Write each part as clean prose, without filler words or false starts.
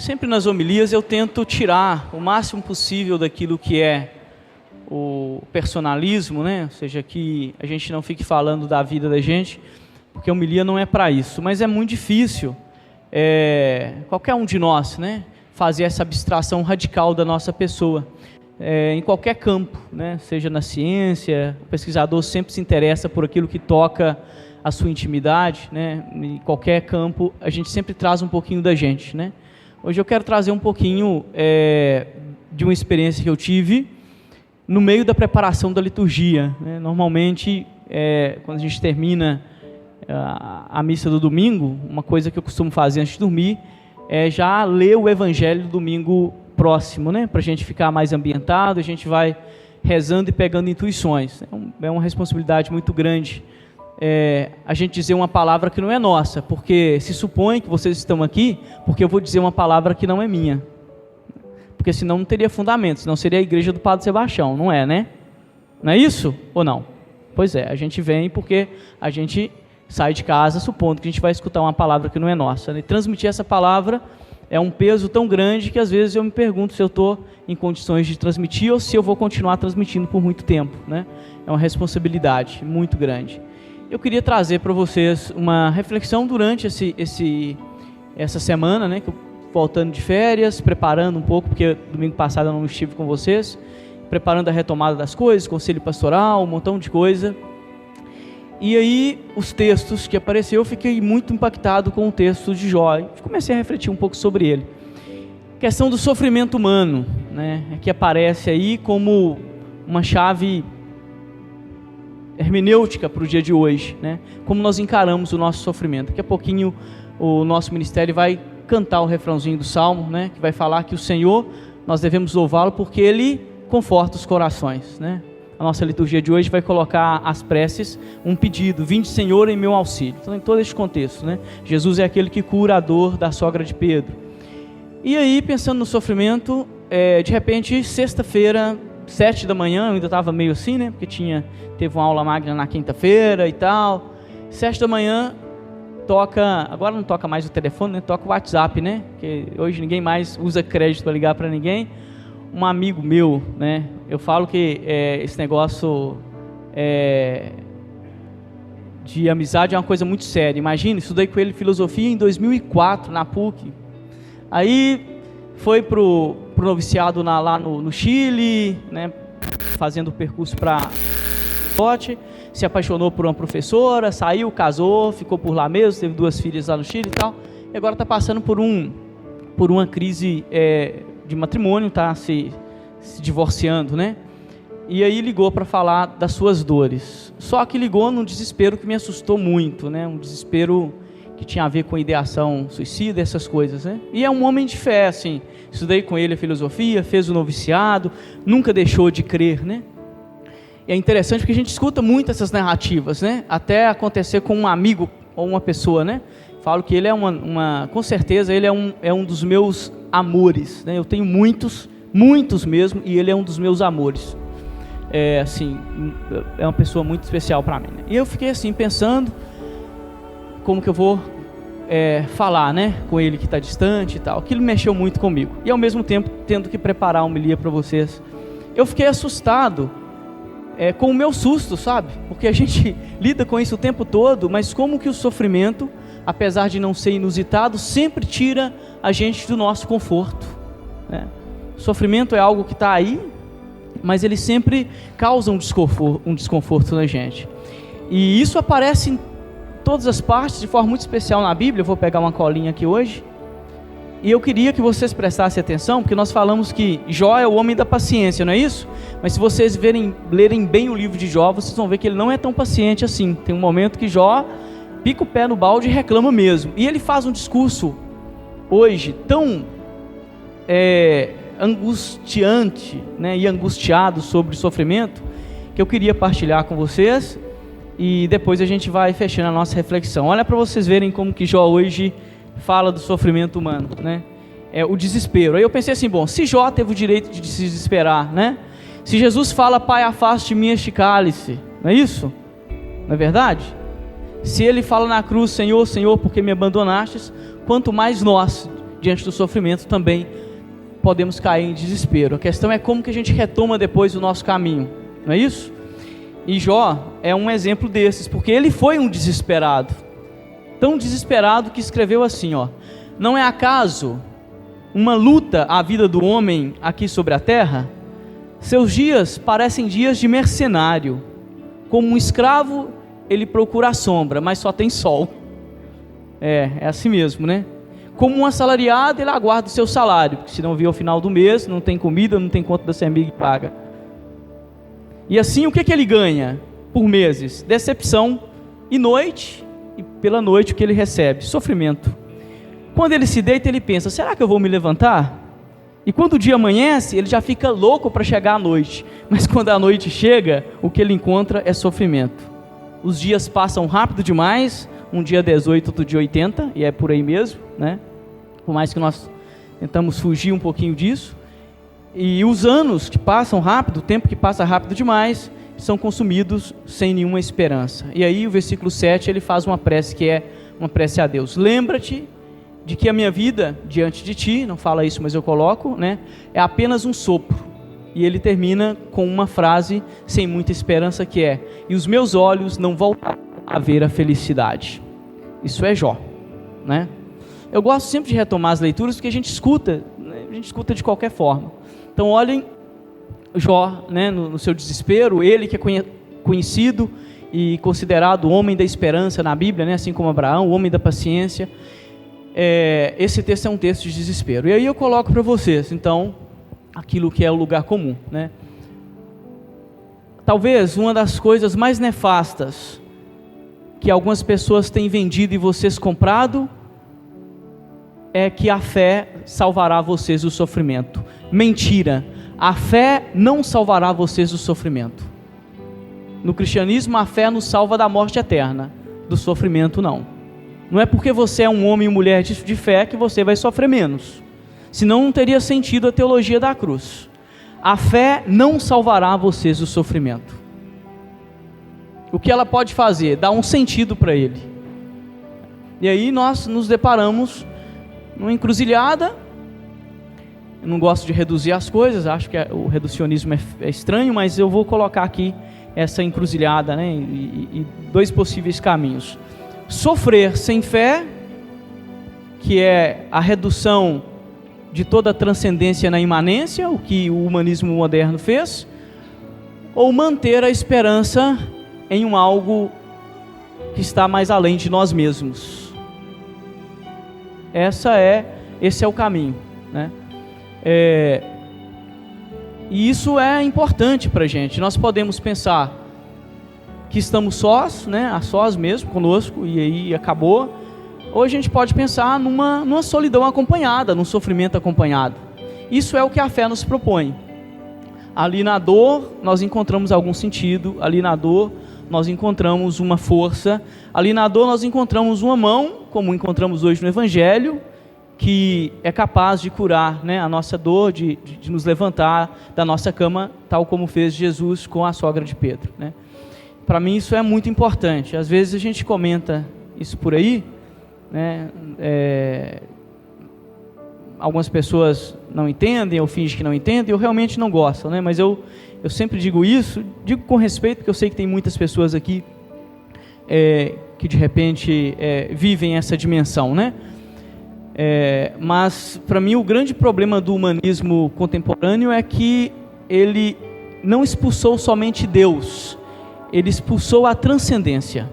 Sempre nas homilias eu tento tirar o máximo possível daquilo que é o personalismo, né? Ou seja, que a gente não fique falando da vida da gente, porque a homilia não é para isso. Mas é muito difícil, qualquer um de nós, né, fazer essa abstração radical da nossa pessoa, em qualquer campo, né? Seja na ciência, o pesquisador sempre se interessa por aquilo que toca a sua intimidade, né? Em qualquer campo, a gente sempre traz um pouquinho da gente, né? Hoje eu quero trazer um pouquinho de uma experiência que eu tive no meio da preparação da liturgia, né? Normalmente, quando a gente termina a missa do domingo, uma coisa que eu costumo fazer antes de dormir é já ler o evangelho do domingo próximo, né? Para a gente ficar mais ambientado, a gente vai rezando e pegando intuições. É uma responsabilidade muito grande a gente dizer uma palavra que não é nossa, porque se supõe que vocês estão aqui porque eu vou dizer uma palavra que não é minha, porque senão não teria fundamento, senão seria a igreja do Padre Sebastião, não é, né? Não é isso ou não? Pois é, a gente vem porque a gente sai de casa supondo que a gente vai escutar uma palavra que não é nossa, né? E transmitir essa palavra é um peso tão grande que às vezes eu me pergunto se eu estou em condições de transmitir ou se eu vou continuar transmitindo por muito tempo, né? É uma responsabilidade muito grande. Eu queria trazer para vocês uma reflexão durante essa semana, né, que eu, voltando de férias, preparando um pouco, porque domingo passado eu não estive com vocês, preparando a retomada das coisas, conselho pastoral, um montão de coisa. E aí, os textos que apareceu, eu fiquei muito impactado com o texto de Jó, e comecei a refletir um pouco sobre ele. A questão do sofrimento humano, né, que aparece aí como uma chave hermenêutica para o dia de hoje, né? Como nós encaramos o nosso sofrimento. Daqui a pouquinho o nosso ministério vai cantar o refrãozinho do Salmo, né? Que vai falar que o Senhor, nós devemos louvá-lo porque Ele conforta os corações, né? A nossa liturgia de hoje vai colocar as preces, um pedido: vinde Senhor em meu auxílio. Então, em todo este contexto, né? Jesus é aquele que cura a dor da sogra de Pedro. E aí, pensando no sofrimento, de repente, sexta-feira, 7 da manhã, eu ainda estava meio assim, né? Porque teve uma aula magna na quinta-feira e tal. 7 da manhã, agora não toca mais o telefone, né? Toca o WhatsApp, né? Porque hoje ninguém mais usa crédito para ligar para ninguém. Um amigo meu, né? Eu falo que esse negócio de amizade é uma coisa muito séria. Imagina, estudei com ele filosofia em 2004, na PUC. Aí foi pro noviciado lá no Chile, né, fazendo o percurso para se apaixonou por uma professora, saiu, casou, ficou por lá mesmo, teve 2 filhas lá no Chile e tal, e agora está passando por uma crise de matrimônio, está se divorciando, né? E aí ligou para falar das suas dores, só que ligou num desespero que me assustou muito, né? Um desespero que tinha a ver com ideação suicida, essas coisas, né? E é um homem de fé, assim, estudei com ele a filosofia, fez o noviciado, nunca deixou de crer, né? E é interessante porque a gente escuta muito essas narrativas, né? Até acontecer com um amigo ou uma pessoa, né? Falo que ele é com certeza, ele é um dos meus amores, né? Eu tenho muitos mesmo, e ele é um dos meus amores. Assim, é uma pessoa muito especial para mim, né? E eu fiquei assim, pensando como que eu vou falar, né, com ele que está distante e tal. Aquilo mexeu muito comigo. E ao mesmo tempo, tendo que preparar a homilia para vocês. Eu fiquei assustado com o meu susto, sabe? Porque a gente lida com isso o tempo todo, mas como que o sofrimento, apesar de não ser inusitado, sempre tira a gente do nosso conforto, né? O sofrimento é algo que está aí, mas ele sempre causa um desconforto na gente. E isso aparece em todas as partes, de forma muito especial na Bíblia. Eu vou pegar uma colinha aqui hoje, e eu queria que vocês prestassem atenção, porque nós falamos que Jó é o homem da paciência, não é isso? Mas se vocês lerem bem o livro de Jó, vocês vão ver que ele não é tão paciente assim. Tem um momento que Jó pica o pé no balde e reclama mesmo, e ele faz um discurso hoje tão angustiante, né, e angustiado sobre o sofrimento, que eu queria partilhar com vocês. E depois a gente vai fechando a nossa reflexão. Olha para vocês verem como que Jó hoje fala do sofrimento humano, né? O desespero. Aí eu pensei assim, bom, se Jó teve o direito de se desesperar, né? Se Jesus fala: Pai, afaste de mim este cálice, não é isso? Não é verdade? Se ele fala na cruz: Senhor, Senhor, por que me abandonastes? Quanto mais nós, diante do sofrimento, também podemos cair em desespero. A questão é como que a gente retoma depois o nosso caminho, não é isso? E Jó é um exemplo desses, porque ele foi um desesperado, tão desesperado que escreveu assim, ó: não é acaso uma luta a vida do homem aqui sobre a terra? Seus dias parecem dias de mercenário, como um escravo ele procura a sombra, mas só tem sol. É assim mesmo, né? Como um assalariado, ele aguarda o seu salário, porque se não vir ao final do mês, não tem comida, não tem conta da CEMIG paga. E assim, o que ele ganha por meses? Decepção e noite, e pela noite o que ele recebe? Sofrimento. Quando ele se deita, ele pensa: será que eu vou me levantar? E quando o dia amanhece, ele já fica louco para chegar à noite. Mas quando a noite chega, o que ele encontra é sofrimento. Os dias passam rápido demais, um dia 18, outro dia 80, e é por aí mesmo, né? Por mais que nós tentamos fugir um pouquinho disso. E os anos que passam rápido, o tempo que passa rápido demais, são consumidos sem nenhuma esperança. E aí o versículo 7, ele faz uma prece que é uma prece a Deus: lembra-te de que a minha vida diante de ti, não fala isso, mas eu coloco, né, é apenas um sopro. E ele termina com uma frase sem muita esperança, que é: e os meus olhos não voltarão a ver a felicidade. Isso é Jó, né? Eu gosto sempre de retomar as leituras, porque a gente escuta, né? A gente escuta de qualquer forma. Então olhem Jó, né, no seu desespero, ele que é conhecido e considerado o homem da esperança na Bíblia, né, assim como Abraão, o homem da paciência. Esse texto é um texto de desespero. E aí eu coloco para vocês, então, aquilo que é o lugar comum, né? Talvez uma das coisas mais nefastas que algumas pessoas têm vendido e vocês comprado é que a fé salvará vocês do sofrimento. Mentira, a fé não salvará vocês do sofrimento. No cristianismo, a fé nos salva da morte eterna, do sofrimento não. Não é porque você é um homem e mulher de fé que você vai sofrer menos, senão não teria sentido a teologia da cruz. A fé não salvará vocês do sofrimento. O que ela pode fazer? Dar um sentido para ele. E aí nós nos deparamos numa encruzilhada. Eu não gosto de reduzir as coisas, acho que o reducionismo é estranho, mas eu vou colocar aqui essa encruzilhada, né, e dois possíveis caminhos: sofrer sem fé, que é a redução de toda a transcendência na imanência, o que o humanismo moderno fez, ou manter a esperança em um algo que está mais além de nós mesmos. Esse é o caminho, né? E isso é importante para a gente. Nós podemos pensar que estamos sós, né, a sós mesmo, conosco, e aí acabou. Ou a gente pode pensar numa solidão acompanhada, num sofrimento acompanhado. Isso é o que a fé nos propõe. Ali na dor nós encontramos algum sentido, ali na dor nós encontramos uma força, ali na dor nós encontramos uma mão, como encontramos hoje no Evangelho, que é capaz de curar, né, a nossa dor, de nos levantar da nossa cama, tal como fez Jesus com a sogra de Pedro, né? Para mim isso é muito importante. Às vezes a gente comenta isso por aí, né? Algumas pessoas não entendem ou fingem que não entendem, ou realmente não gostam, né? Mas eu sempre digo isso, digo com respeito, porque eu sei que tem muitas pessoas aqui que de repente vivem essa dimensão, né? Mas para mim o grande problema do humanismo contemporâneo é que ele não expulsou somente Deus, ele expulsou a transcendência,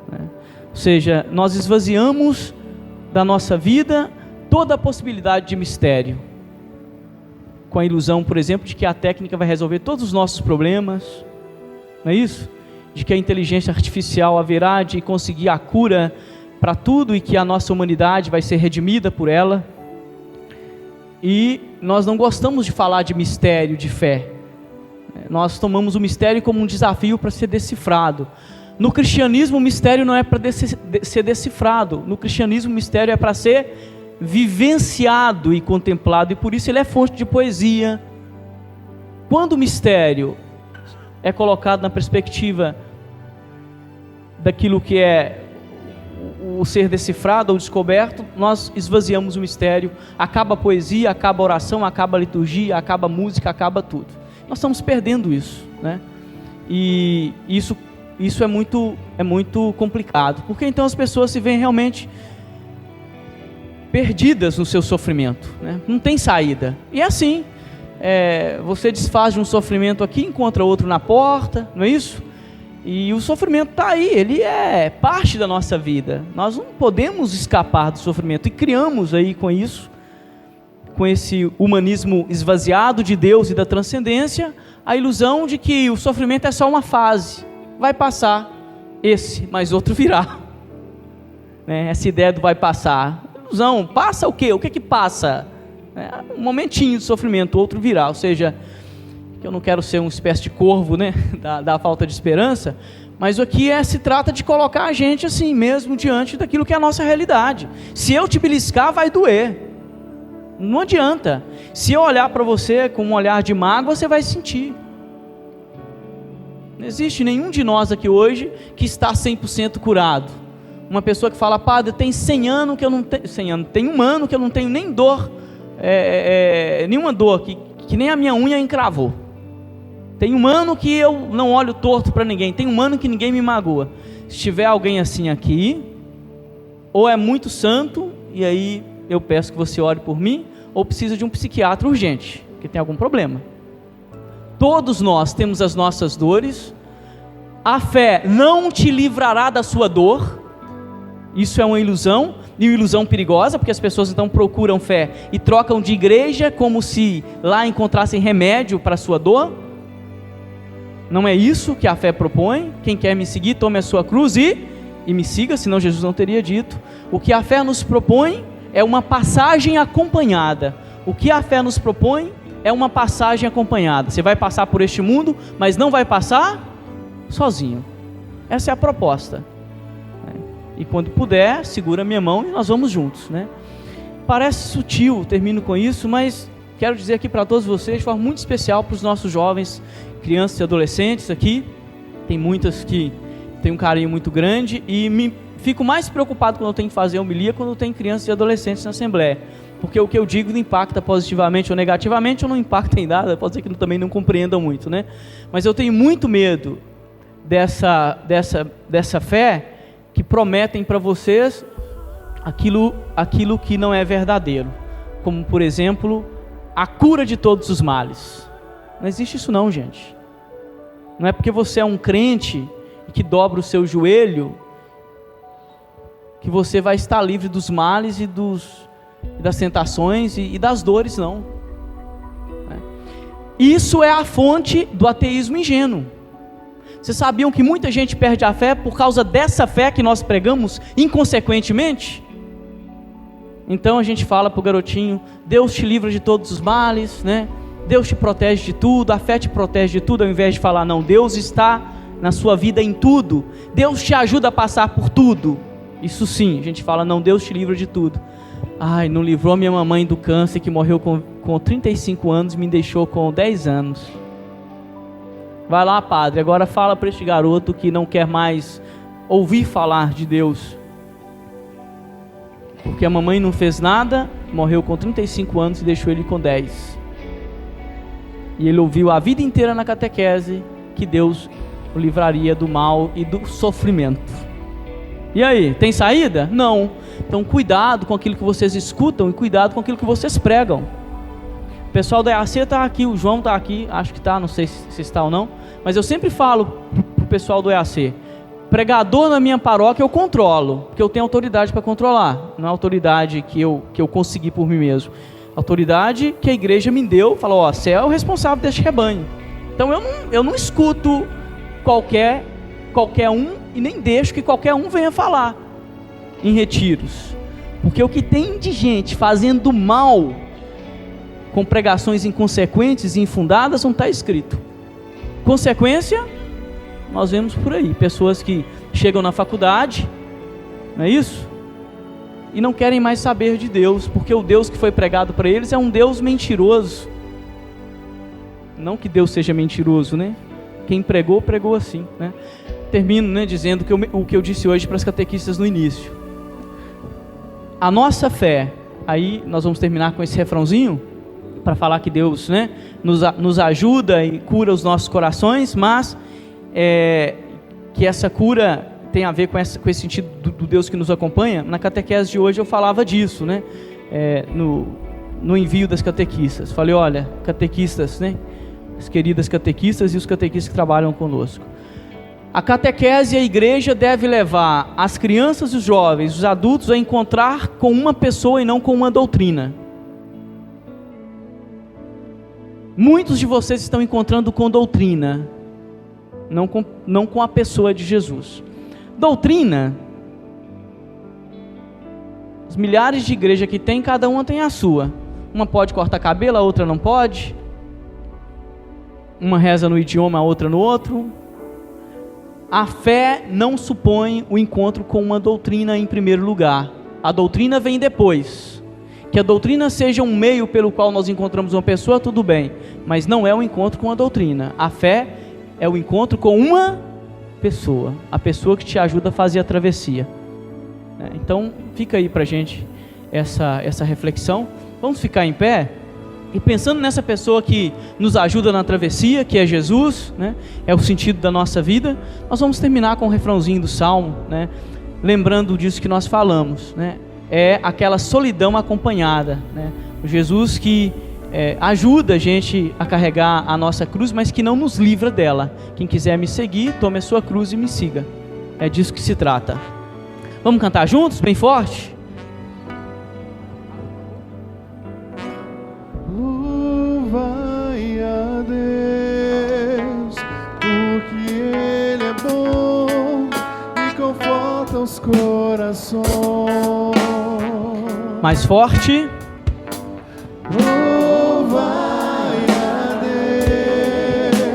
né? Ou seja, nós esvaziamos da nossa vida toda a possibilidade de mistério, com a ilusão, por exemplo, de que a técnica vai resolver todos os nossos problemas, não é isso? De que a inteligência artificial haverá de conseguir a cura para tudo e que a nossa humanidade vai ser redimida por ela. E nós não gostamos de falar de mistério, de fé. Nós tomamos o mistério como um desafio para ser decifrado. No cristianismo o mistério não é para ser decifrado. No cristianismo o mistério é para ser vivenciado e contemplado, e por isso ele é fonte de poesia. Quando o mistério é colocado na perspectiva daquilo que é o ser decifrado ou descoberto, nós esvaziamos o mistério, acaba a poesia, acaba a oração, acaba a liturgia, acaba a música, acaba tudo. Nós estamos perdendo isso, né? E isso é muito complicado, porque então as pessoas se veem realmente perdidas no seu sofrimento, né? Não tem saída. E é assim, você desfaz de um sofrimento aqui, encontra outro na porta, não é isso? E o sofrimento está aí, ele é parte da nossa vida. Nós não podemos escapar do sofrimento. E criamos aí com isso, com esse humanismo esvaziado de Deus e da transcendência, a ilusão de que o sofrimento é só uma fase. Vai passar mas outro virá. Né? Essa ideia do vai passar. Ilusão, passa o quê? O que passa? Um momentinho de sofrimento, outro virá. Ou seja, que eu não quero ser uma espécie de corvo, né, da falta de esperança, mas aqui se trata de colocar a gente assim mesmo diante daquilo que é a nossa realidade. Se eu te beliscar, vai doer, não adianta. Se eu olhar para você com um olhar de mágoa, você vai sentir. Não existe nenhum de nós aqui hoje que está 100% curado. Uma pessoa que fala, padre, tem 100 anos que eu não tenho, 100 anos, tem um ano que eu não tenho nem dor, nenhuma dor, que nem a minha unha encravou. Tem um ano que eu não olho torto para ninguém. Tem um ano que ninguém me magoa. Se tiver alguém assim aqui, ou é muito santo, e aí eu peço que você ore por mim, ou precisa de um psiquiatra urgente, porque tem algum problema. Todos nós temos as nossas dores. A fé não te livrará da sua dor. Isso é uma ilusão, e uma ilusão perigosa, porque as pessoas então procuram fé e trocam de igreja como se lá encontrassem remédio para a sua dor. Não é isso que a fé propõe. Quem quer me seguir, tome a sua cruz e me siga, senão Jesus não teria dito. O que a fé nos propõe é uma passagem acompanhada. O que a fé nos propõe é uma passagem acompanhada. Você vai passar por este mundo, mas não vai passar sozinho. Essa é a proposta. E quando puder, segura minha mão e nós vamos juntos, né? Parece sutil, termino com isso, mas quero dizer aqui para todos vocês, de forma muito especial para os nossos jovens, crianças e adolescentes aqui, tem muitas que têm um carinho muito grande, e fico mais preocupado quando eu tenho que fazer homilia, quando eu tenho crianças e adolescentes na Assembleia, porque o que eu digo não impacta positivamente ou negativamente, ou não impacta em nada, pode ser que também não compreendam muito, né? Mas eu tenho muito medo dessa fé que prometem para vocês aquilo que não é verdadeiro, como por exemplo, a cura de todos os males. Não existe isso não, gente. Não é porque você é um crente e que dobra o seu joelho que você vai estar livre dos males e das tentações e das dores, não. Isso é a fonte do ateísmo ingênuo. Vocês sabiam que muita gente perde a fé por causa dessa fé que nós pregamos inconsequentemente? Então a gente fala para o garotinho, Deus te livra de todos os males, né? Deus te protege de tudo, a fé te protege de tudo, ao invés de falar, não, Deus está na sua vida em tudo, Deus te ajuda a passar por tudo. Isso sim, a gente fala, não, Deus te livra de tudo. Ai, não livrou minha mamãe do câncer, que morreu com 35 anos e me deixou com 10 anos. Vai lá, padre, agora fala para este garoto que não quer mais ouvir falar de Deus, porque a mamãe não fez nada, morreu com 35 anos e deixou ele com 10. E ele ouviu a vida inteira na catequese que Deus o livraria do mal e do sofrimento. E aí, tem saída? Não. Então cuidado com aquilo que vocês escutam e cuidado com aquilo que vocês pregam. O pessoal da EAC está aqui, o João está aqui, acho que está, não sei se está ou não, mas eu sempre falo para o pessoal do EAC, pregador na minha paróquia eu controlo, porque eu tenho autoridade para controlar, não é autoridade que eu consegui por mim mesmo, autoridade que a igreja me deu, falou, ó, você é o responsável deste rebanho, então eu não escuto qualquer um, e nem deixo que qualquer um venha falar em retiros, porque o que tem de gente fazendo mal, com pregações inconsequentes e infundadas, não está escrito. Consequência, nós vemos por aí, pessoas que chegam na faculdade, não é isso? E não querem mais saber de Deus, porque o Deus que foi pregado para eles é um Deus mentiroso. Não que Deus seja mentiroso, né? Quem pregou assim, né? Termino, né, dizendo o que eu disse hoje para as catequistas no início. a nossa fé, aí nós vamos terminar com esse refrãozinho, para falar que Deus, né, nos ajuda e cura os nossos corações, mas que essa cura tem a ver com esse sentido do Deus que nos acompanha. Na catequese de hoje eu falava disso, né, no envio das catequistas. Falei, olha, catequistas, né, as queridas catequistas e os catequistas que trabalham conosco. A catequese e a igreja deve levar as crianças e os jovens, os adultos, a encontrar com uma pessoa e não com uma doutrina. Muitos de vocês estão encontrando com doutrina, não com a pessoa de Jesus. Doutrina, as milhares de igrejas que tem, cada uma tem a sua. Uma pode cortar cabelo, a outra não pode. Uma reza no idioma, a outra no outro. A fé não supõe o encontro com uma doutrina em primeiro lugar. A doutrina vem depois. Que a doutrina seja um meio pelo qual nós encontramos uma pessoa, tudo bem, mas não é o encontro com a doutrina. A fé é o encontro com uma pessoa, a pessoa que te ajuda a fazer a travessia. Então fica aí pra gente essa reflexão. Vamos ficar em pé e pensando nessa pessoa que nos ajuda na travessia, que é Jesus, né? É o sentido da nossa vida. Nós vamos terminar com o refrãozinho do Salmo, né? Lembrando disso que nós falamos, né? É aquela solidão acompanhada, né? O Jesus que ajuda a gente a carregar a nossa cruz, mas que não nos livra dela. Quem quiser me seguir, tome a sua cruz e me siga. É disso que se trata. Vamos cantar juntos, bem forte? Louvai a Deus, porque Ele é bom e conforta os corações. Mais forte. Louvai a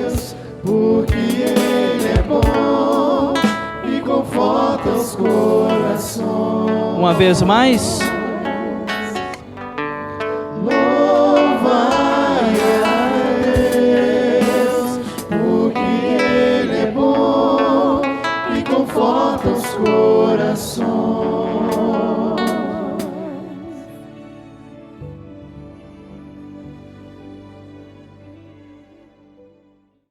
Deus, porque Ele é bom e conforta os corações. Uma vez mais.